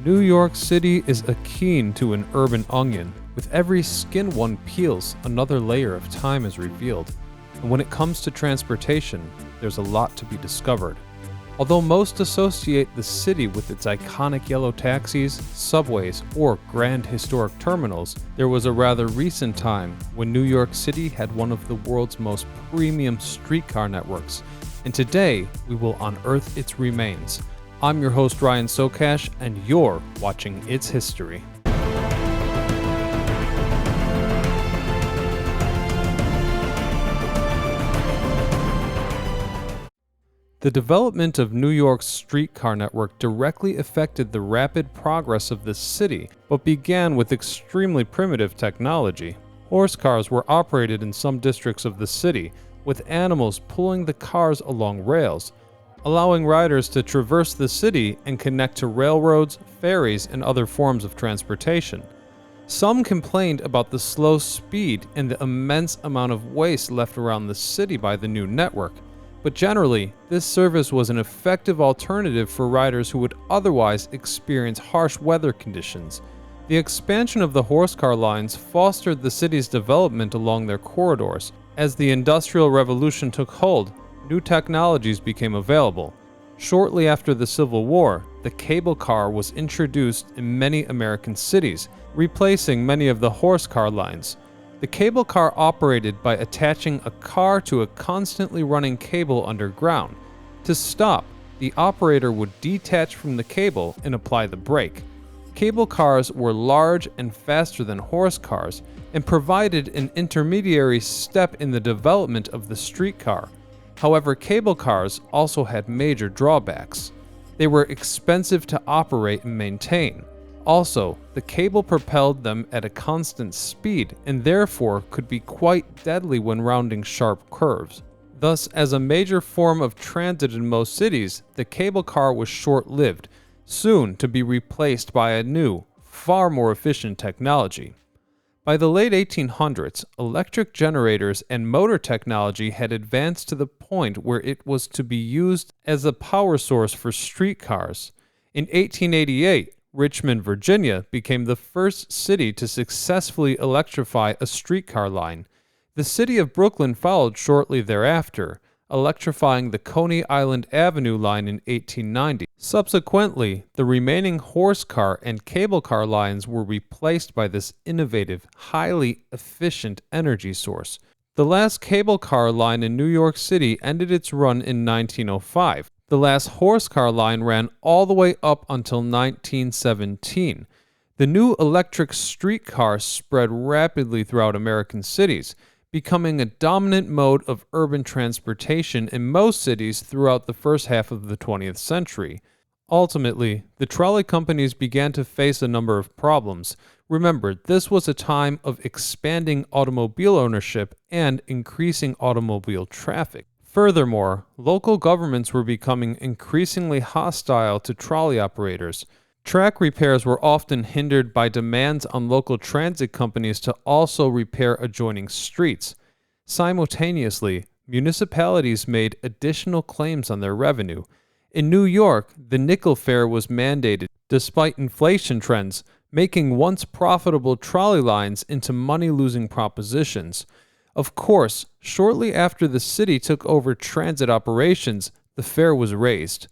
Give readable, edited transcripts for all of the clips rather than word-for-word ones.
New York City is akin to an urban onion. With every skin one peels, another layer of time is revealed. And when it comes to transportation, there's a lot to be discovered. Although most associate the city with its iconic yellow taxis, subways, or grand historic terminals, there was a rather recent time when New York City had one of the world's most premium streetcar networks, and today we will unearth its remains. I'm your host Ryan Socash, and you're watching It's History. The development of New York's streetcar network directly affected the rapid progress of the city, but began with extremely primitive technology. Horse cars were operated in some districts of the city, with animals pulling the cars along rails, allowing riders to traverse the city and connect to railroads, ferries, and other forms of transportation. Some complained about the slow speed and the immense amount of waste left around the city by the new network. But generally, this service was an effective alternative for riders who would otherwise experience harsh weather conditions. The expansion of the horsecar lines fostered the city's development along their corridors. As the Industrial Revolution took hold, new technologies became available. Shortly after the Civil War, the cable car was introduced in many American cities, replacing many of the horsecar lines. The cable car operated by attaching a car to a constantly running cable underground. To stop, the operator would detach from the cable and apply the brake. Cable cars were large and faster than horse cars and provided an intermediary step in the development of the streetcar. However, cable cars also had major drawbacks. They were expensive to operate and maintain. Also, the cable propelled them at a constant speed and therefore could be quite deadly when rounding sharp curves. Thus, as a major form of transit in most cities, the cable car was short-lived, soon to be replaced by a new, far more efficient technology. By the late 1800s, electric generators and motor technology had advanced to the point where it was to be used as a power source for streetcars. In 1888, Richmond, Virginia became the first city to successfully electrify a streetcar line. The city of Brooklyn followed shortly thereafter, electrifying the Coney Island Avenue line in 1890. Subsequently, the remaining horse car and cable car lines were replaced by this innovative, highly efficient energy source. The last cable car line in New York City ended its run in 1905. The last horse car line ran all the way up until 1917. The new electric streetcar spread rapidly throughout American cities, becoming a dominant mode of urban transportation in most cities throughout the first half of the 20th century. Ultimately, the trolley companies began to face a number of problems. Remember, this was a time of expanding automobile ownership and increasing automobile traffic. Furthermore, local governments were becoming increasingly hostile to trolley operators. Track repairs were often hindered by demands on local transit companies to also repair adjoining streets. Simultaneously, municipalities made additional claims on their revenue. In New York, the nickel fare was mandated, despite inflation trends, making once profitable trolley lines into money-losing propositions. Of course, shortly after the city took over transit operations, the fare was raised.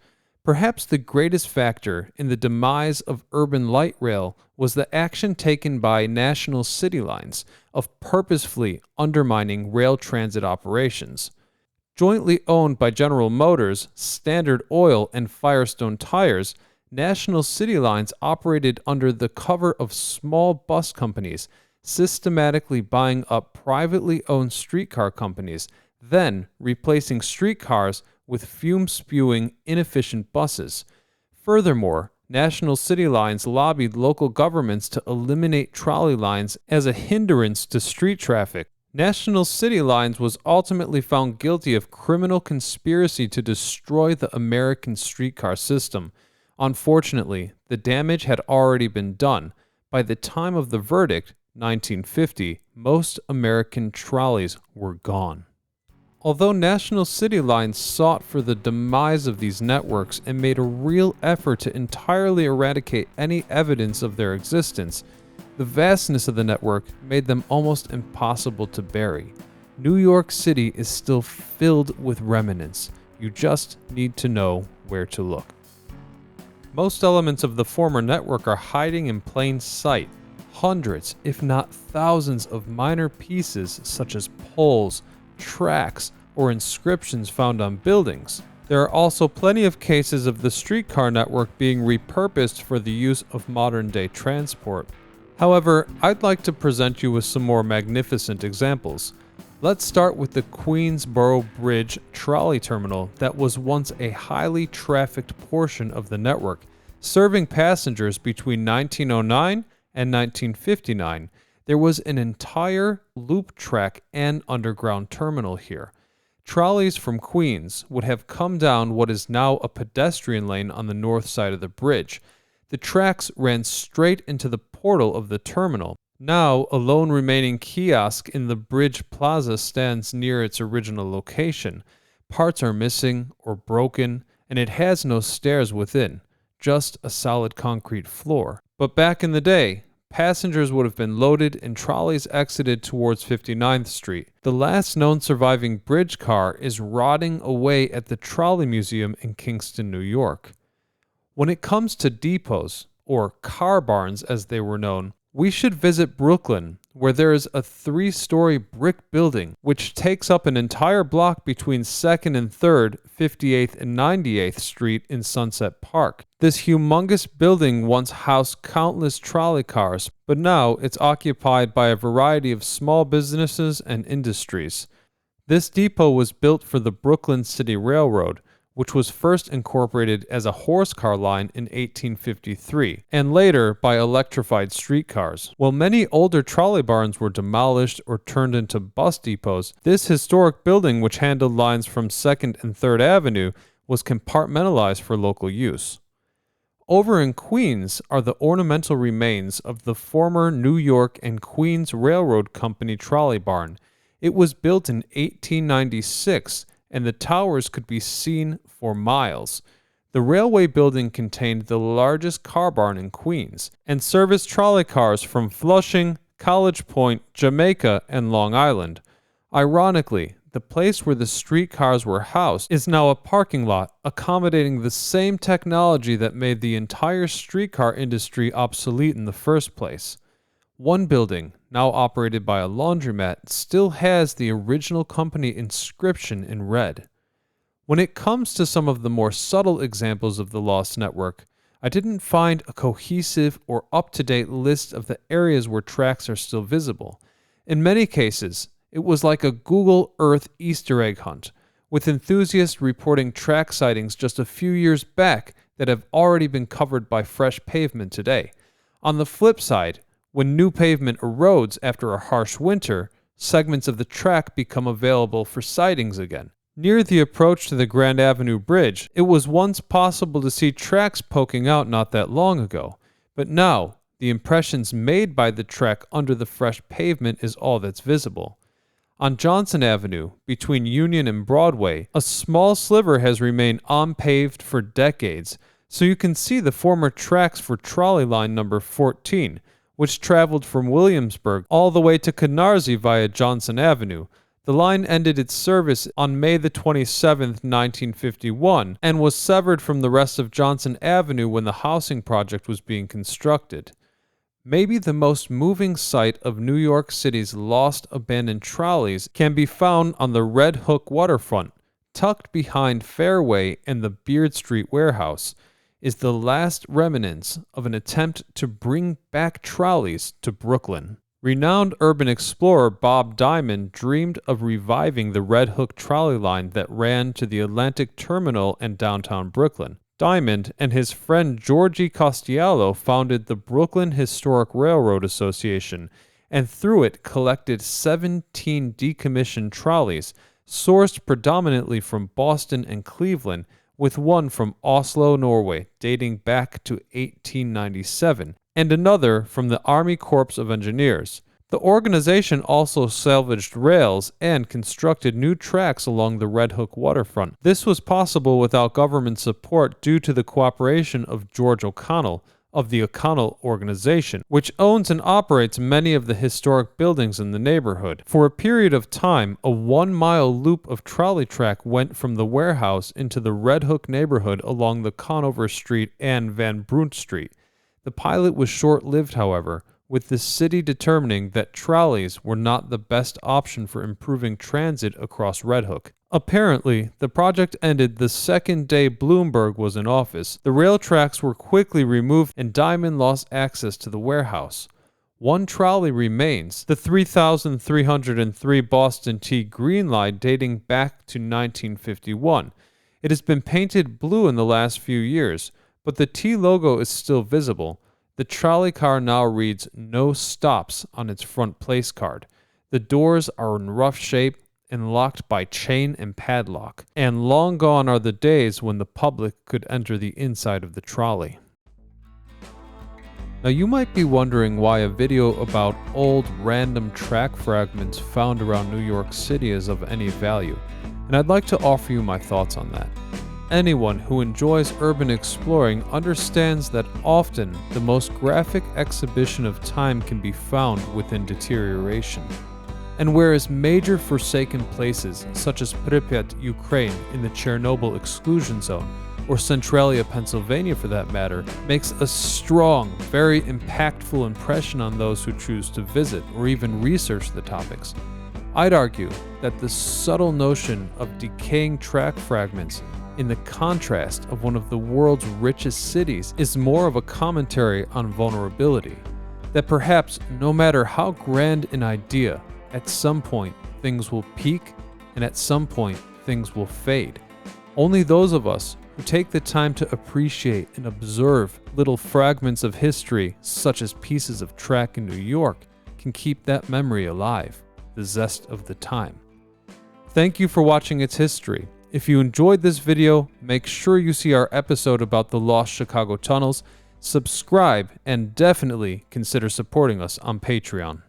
Perhaps the greatest factor in the demise of urban light rail was the action taken by National City Lines of purposefully undermining rail transit operations. Jointly owned by General Motors, Standard Oil, and Firestone Tires, National City Lines operated under the cover of small bus companies, systematically buying up privately owned streetcar companies, then replacing streetcars with fume-spewing, inefficient buses. Furthermore, National City Lines lobbied local governments to eliminate trolley lines as a hindrance to street traffic. National City Lines was ultimately found guilty of criminal conspiracy to destroy the American streetcar system. Unfortunately, the damage had already been done. By the time of the verdict, 1950, most American trolleys were gone. Although national city lines sought for the demise of these networks and made a real effort to entirely eradicate any evidence of their existence, the vastness of the network made them almost impossible to bury. New York City is still filled with remnants. You just need to know where to look. Most elements of the former network are hiding in plain sight. Hundreds, if not thousands, of minor pieces such as poles, tracks, or inscriptions found on buildings. There are also plenty of cases of the streetcar network being repurposed for the use of modern-day transport. However, I'd like to present you with some more magnificent examples. Let's start with the Queensboro Bridge trolley terminal that was once a highly trafficked portion of the network, serving passengers between 1909 and 1959. There was an entire loop track and underground terminal here. Trolleys from Queens would have come down what is now a pedestrian lane on the north side of the bridge. The tracks ran straight into the portal of the terminal. Now, a lone remaining kiosk in the bridge plaza stands near its original location. Parts are missing or broken, and it has no stairs within, just a solid concrete floor. But back in the day, passengers would have been loaded and trolleys exited towards 59th Street. The last known surviving bridge car is rotting away at the Trolley Museum in Kingston, New York. When it comes to depots, or car barns as they were known, we should visit Brooklyn, where there is a 3-story brick building which takes up an entire block between 2nd and 3rd, 58th and 98th Street in Sunset Park. This humongous building once housed countless trolley cars, but now it's occupied by a variety of small businesses and industries. This depot was built for the Brooklyn City Railroad, which was first incorporated as a horse car line in 1853, and later by electrified streetcars. While many older trolley barns were demolished or turned into bus depots, this historic building, which handled lines from 2nd and 3rd Avenue, was compartmentalized for local use. Over in Queens are the ornamental remains of the former New York and Queens Railroad Company trolley barn. It was built in 1896, and the towers could be seen for miles. The railway building contained the largest car barn in Queens, and serviced trolley cars from Flushing, College Point, Jamaica, and Long Island. Ironically, the place where the streetcars were housed is now a parking lot, accommodating the same technology that made the entire streetcar industry obsolete in the first place. One building, now operated by a laundromat, still has the original company inscription in red. When it comes to some of the more subtle examples of the lost network, I didn't find a cohesive or up-to-date list of the areas where tracks are still visible. In many cases, it was like a Google Earth Easter egg hunt, with enthusiasts reporting track sightings just a few years back that have already been covered by fresh pavement today. On the flip side, when new pavement erodes after a harsh winter, segments of the track become available for sightings again. Near the approach to the Grand Avenue Bridge, it was once possible to see tracks poking out not that long ago, but now the impressions made by the track under the fresh pavement is all that's visible. On Johnson Avenue, between Union and Broadway, a small sliver has remained unpaved for decades, so you can see the former tracks for trolley line number 14, which traveled from Williamsburg all the way to Canarsie via Johnson Avenue. The line ended its service on May the 27th, 1951, and was severed from the rest of Johnson Avenue when the housing project was being constructed. Maybe the most moving sight of New York City's lost abandoned trolleys can be found on the Red Hook waterfront, tucked behind Fairway and the Beard Street warehouse, is the last remnants of an attempt to bring back trolleys to Brooklyn. Renowned urban explorer Bob Diamond dreamed of reviving the Red Hook trolley line that ran to the Atlantic Terminal and downtown Brooklyn. Diamond and his friend Georgie Costiello founded the Brooklyn Historic Railroad Association, and through it collected 17 decommissioned trolleys, sourced predominantly from Boston and Cleveland, with one from Oslo, Norway, dating back to 1897, and another from the Army Corps of Engineers. The organization also salvaged rails and constructed new tracks along the Red Hook waterfront. This was possible without government support due to the cooperation of George O'Connell of the O'Connell Organization, which owns and operates many of the historic buildings in the neighborhood. For a period of time, a 1-mile loop of trolley track went from the warehouse into the Red Hook neighborhood along the Conover Street and Van Brunt Street. The pilot was short-lived, however, with the city determining that trolleys were not the best option for improving transit across Red Hook. Apparently, the project ended the second day Bloomberg was in office. The rail tracks were quickly removed and Diamond lost access to the warehouse. One trolley remains, the 3303 Boston T Green Line dating back to 1951. It has been painted blue in the last few years, but the T logo is still visible. The trolley car now reads "No Stops" on its front place card. The doors are in rough shape and locked by chain and padlock, and long gone are the days when the public could enter the inside of the trolley. Now you might be wondering why a video about old random track fragments found around New York City is of any value, and I'd like to offer you my thoughts on that. Anyone who enjoys urban exploring understands that often the most graphic exhibition of time can be found within deterioration. And whereas major forsaken places such as Pripyat, Ukraine in the Chernobyl exclusion zone, or Centralia, Pennsylvania for that matter, makes a strong, very impactful impression on those who choose to visit or even research the topics, I'd argue that the subtle notion of decaying track fragments in the contrast of one of the world's richest cities is more of a commentary on vulnerability, that perhaps no matter how grand an idea, at some point things will peak and at some point things will fade. Only those of us who take the time to appreciate and observe little fragments of history, such as pieces of track in New York, can keep that memory alive, the zest of the time. Thank you for watching It's History. If you enjoyed this video, make sure you see our episode about the lost Chicago tunnels, subscribe, and definitely consider supporting us on Patreon.